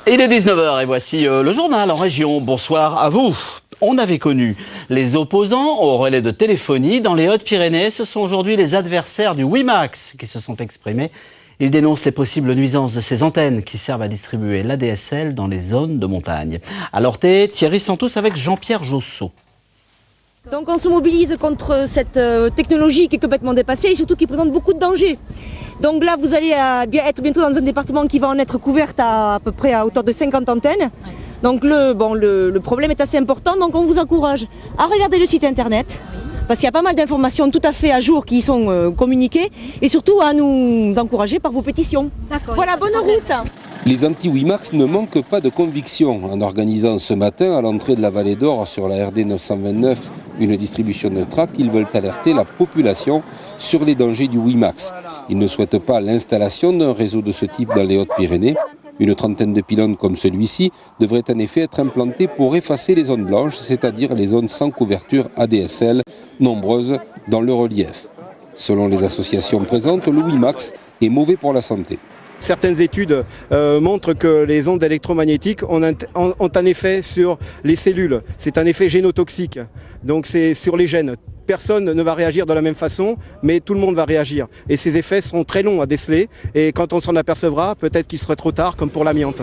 Il est 19h et voici le journal en région. Bonsoir à vous. On avait connu les opposants au relais de téléphonie dans les Hautes-Pyrénées. Ce sont aujourd'hui les adversaires du WiMax qui se sont exprimés. Ils dénoncent les possibles nuisances de ces antennes qui servent à distribuer l'ADSL dans les zones de montagne. À l'Orthé, Thierry Santos avec Jean-Pierre Jossot. Donc on se mobilise contre cette technologie qui est complètement dépassée et surtout qui présente beaucoup de dangers. Donc là vous allez être bientôt dans un département qui va en être couverte à peu près à hauteur de 50 antennes. Donc le problème est assez important, donc on vous encourage à regarder le site internet. Parce qu'il y a pas mal d'informations tout à fait à jour qui y sont communiquées et surtout à nous encourager par vos pétitions. Voilà, bonne route. Les anti-WiMax ne manquent pas de conviction en organisant ce matin à l'entrée de la Vallée d'Or sur la RD 929 une distribution de tracts. Ils veulent alerter la population sur les dangers du WiMax. Ils ne souhaitent pas l'installation d'un réseau de ce type dans les Hautes-Pyrénées. Une trentaine de pylônes comme celui-ci devraient en effet être implantés pour effacer les zones blanches, c'est-à-dire les zones sans couverture ADSL, nombreuses dans le relief. Selon les associations présentes, le WiMax est mauvais pour la santé. Certaines études montrent que les ondes électromagnétiques ont un effet sur les cellules. C'est un effet génotoxique, donc c'est sur les gènes. Personne ne va réagir de la même façon, mais tout le monde va réagir. Et ces effets seront très longs à déceler, et quand on s'en apercevra, peut-être qu'il sera trop tard, comme pour l'amiante.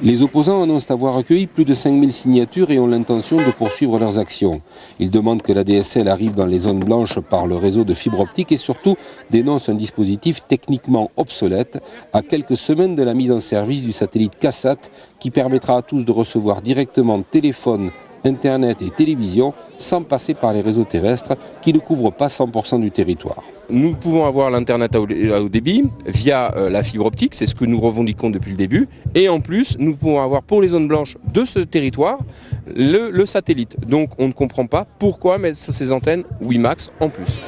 Les opposants annoncent avoir recueilli plus de 5000 signatures et ont l'intention de poursuivre leurs actions. Ils demandent que l'ADSL arrive dans les zones blanches par le réseau de fibre optique et surtout dénoncent un dispositif techniquement obsolète à quelques semaines de la mise en service du satellite KSAT qui permettra à tous de recevoir directement téléphone, Internet et télévision sans passer par les réseaux terrestres qui ne couvrent pas 100% du territoire. Nous pouvons avoir l'Internet à haut débit via la fibre optique, c'est ce que nous revendiquons depuis le début. Et en plus, nous pouvons avoir pour les zones blanches de ce territoire le satellite. Donc on ne comprend pas pourquoi mettre ces antennes WiMax en plus.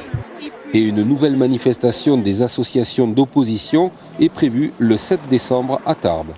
Et une nouvelle manifestation des associations d'opposition est prévue le 7 décembre à Tarbes.